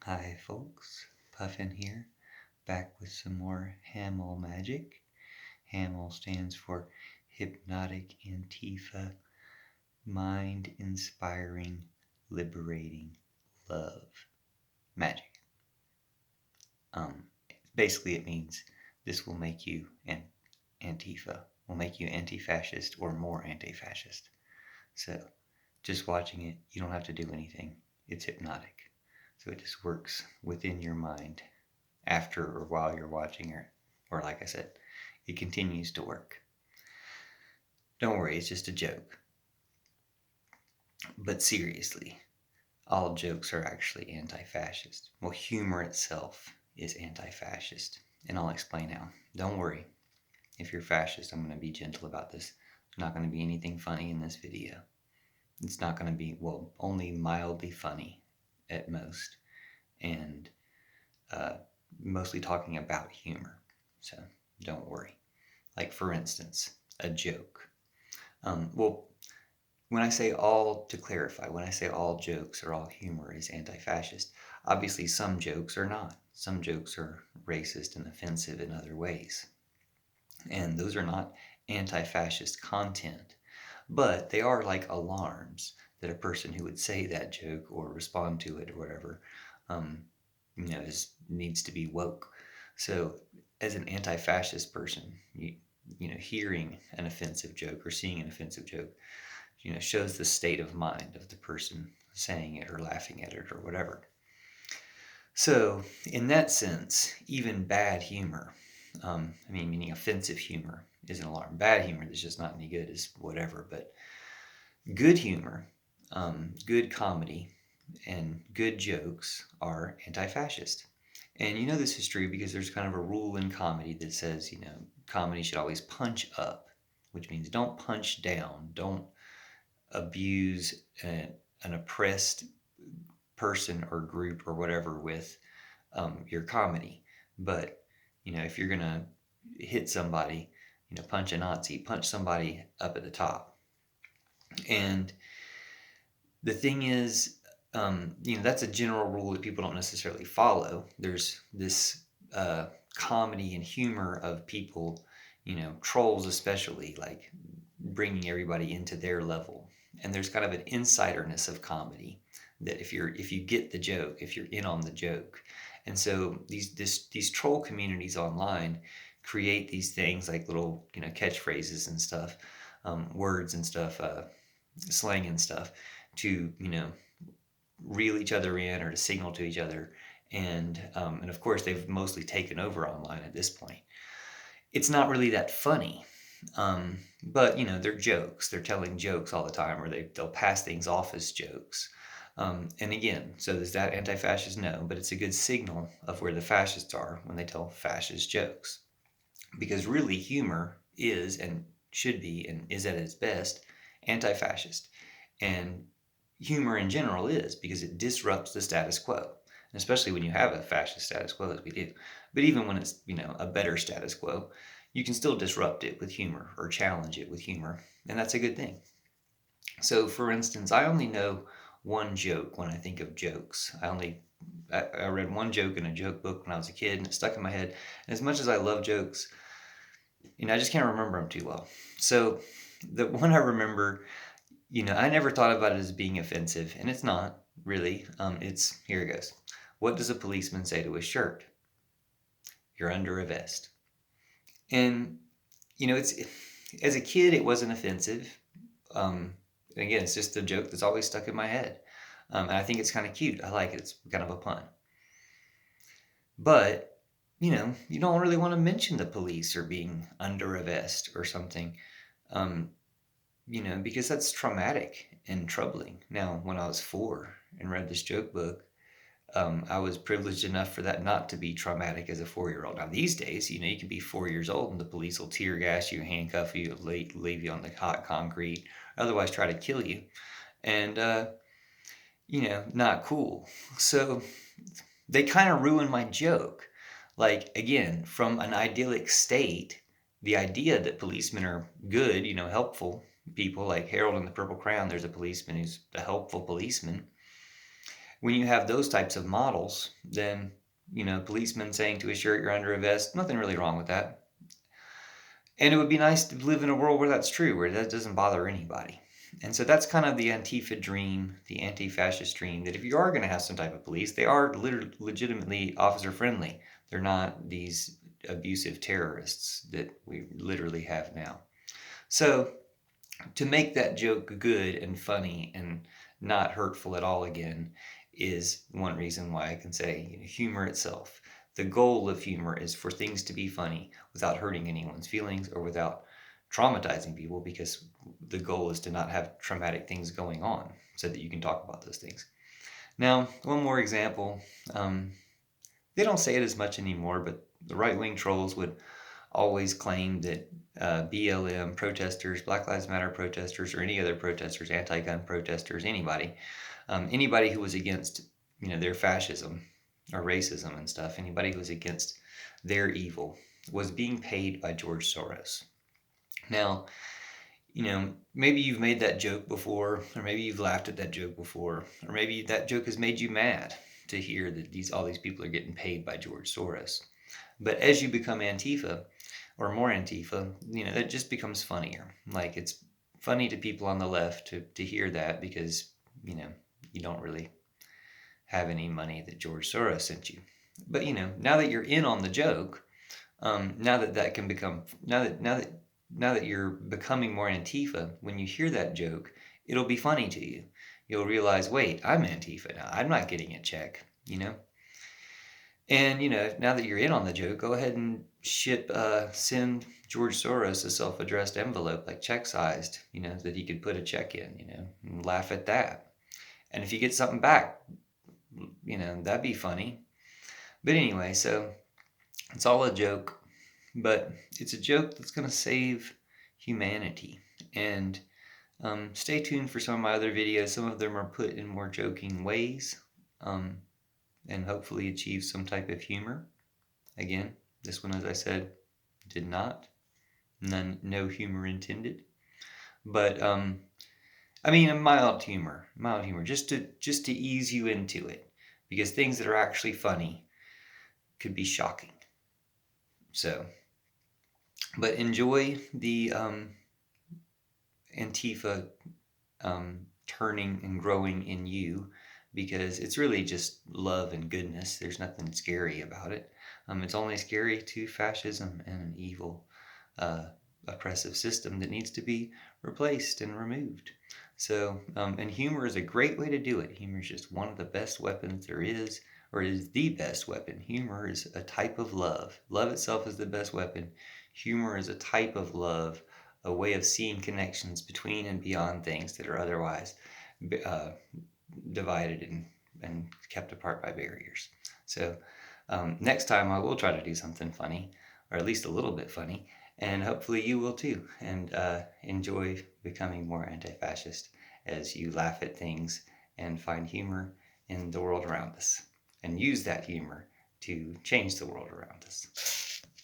Hi folks, Puffin here, back with some more HAMILL magic. HAMILL stands for Hypnotic Antifa, Mind-Inspiring, Liberating Love Magic. Basically it means this will make you Antifa, will make you anti-fascist or more anti-fascist. So just watching it, you don't have to do anything. It's hypnotic. So it just works within your mind after or while you're watching it, or like I said, it continues to work. Don't worry, it's just a joke. But seriously, all jokes are actually anti-fascist. Well, humor itself is anti-fascist, and I'll explain how. Don't worry, if you're fascist, I'm going to be gentle about this. There's not going to be anything funny in this video. It's not going to be, well, only mildly funny at most, and mostly talking about humor. So don't worry. Like, for instance, a joke. Well, when I say all, to clarify, when I say all jokes or all humor is anti-fascist, obviously some jokes are not. Some jokes are racist and offensive in other ways. And those are not anti-fascist content. But they are like alarms that a person who would say that joke or respond to it or whatever, needs to be woke. So as an anti-fascist person, hearing an offensive joke or seeing an offensive joke, shows the state of mind of the person saying it or laughing at it or whatever. So in that sense, even bad humor, meaning offensive humor, is an alarm. Bad humor that's just not any good is whatever. But good humor, good comedy, and good jokes are anti-fascist. And this is true because there's kind of a rule in comedy that says, comedy should always punch up, which means don't punch down, don't abuse an oppressed person or group or whatever with your comedy. But, if you're going to hit somebody, punch a Nazi, punch somebody up at the top. And the thing is, that's a general rule that people don't necessarily follow. There's this comedy and humor of people, trolls especially, like bringing everybody into their level. And there's kind of an insiderness of comedy that if you get the joke, if you're in on the joke. And so these troll communities online create these things like little catchphrases and stuff, words and stuff, slang and stuff, to reel each other in or to signal to each other. And of course they've mostly taken over online at this point. It's not really that funny, but they're jokes. They're telling jokes all the time, or they'll pass things off as jokes. And again, so is that anti-fascist? No, but it's a good signal of where the fascists are when they tell fascist jokes. Because really, humor is and should be and is at its best anti-fascist. And humor in general is, because it disrupts the status quo. And especially when you have a fascist status quo, as we do. But even when it's, a better status quo, you can still disrupt it with humor or challenge it with humor. And that's a good thing. So, for instance, I only know one joke when I think of jokes. I read one joke in a joke book when I was a kid, and it stuck in my head. And as much as I love jokes, I just can't remember them too well. So the one I remember, I never thought about it as being offensive, and it's not really. Here it goes. What does a policeman say to his shirt? You're under a vest. And it's, as a kid, it wasn't offensive. Again, it's just a joke that's always stuck in my head. And I think it's kind of cute. I like it. It's kind of a pun. But, you don't really want to mention the police or being under a vest or something, because that's traumatic and troubling. Now, when I was 4 and read this joke book, I was privileged enough for that not to be traumatic as a 4-year-old. Now, these days, you can be 4 years old and the police will tear gas you, handcuff you, leave you on the hot concrete, otherwise try to kill you. And, not cool. So they kind of ruined my joke. Like, again, from an idyllic state, the idea that policemen are good, helpful people, like Harold in the Purple Crayon, there's a policeman who's a helpful policeman. when you have those types of models, then, policemen saying to a shirt you're under a vest, nothing really wrong with that. And it would be nice to live in a world where that's true, where that doesn't bother anybody. And so that's kind of the Antifa dream, the anti-fascist dream, that if you are going to have some type of police, they are legitimately officer friendly. They're not these abusive terrorists that we literally have now. So to make that joke good and funny and not hurtful at all again is one reason why I can say humor itself. The goal of humor is for things to be funny without hurting anyone's feelings or without traumatizing people, because the goal is to not have traumatic things going on so that you can talk about those things. Now, one more example. They don't say it as much anymore, but the right-wing trolls would always claim that BLM protesters, Black Lives Matter protesters, or any other protesters, anti-gun protesters, anybody who was against, their fascism or racism and stuff, anybody who was against their evil was being paid by George Soros. Now, maybe you've made that joke before, or maybe you've laughed at that joke before, or maybe that joke has made you mad to hear that all these people are getting paid by George Soros. But as you become Antifa, or more Antifa, that just becomes funnier. Like, it's funny to people on the left to hear that, because, you don't really have any money that George Soros sent you. But, now that you're in on the joke, now that you're becoming more Antifa, when you hear that joke, it'll be funny to you. You'll realize, wait, I'm Antifa now. I'm not getting a check, And, now that you're in on the joke, go ahead and send George Soros a self-addressed envelope, like check-sized, that he could put a check in, and laugh at that. And if you get something back, that'd be funny. But anyway, so it's all a joke, but it's a joke that's going to save humanity. And stay tuned for some of my other videos. Some of them are put in more joking ways, and hopefully achieve some type of humor. Again, this one, as I said, did not. No humor intended. But a mild humor, just to ease you into it, because things that are actually funny could be shocking. So, but enjoy the Antifa turning and growing in you, because it's really just love and goodness. There's nothing scary about it. It's only scary to fascism and an evil, oppressive system that needs to be replaced and removed. So, and humor is a great way to do it. Humor is just one of the best weapons there is, or it is the best weapon. Humor is a type of love. Love itself is the best weapon. Humor is a type of love, a way of seeing connections between and beyond things that are otherwise divided and kept apart by barriers. So next time I will try to do something funny, or at least a little bit funny, and hopefully you will too, and enjoy becoming more anti-fascist as you laugh at things and find humor in the world around us, and use that humor to change the world around us.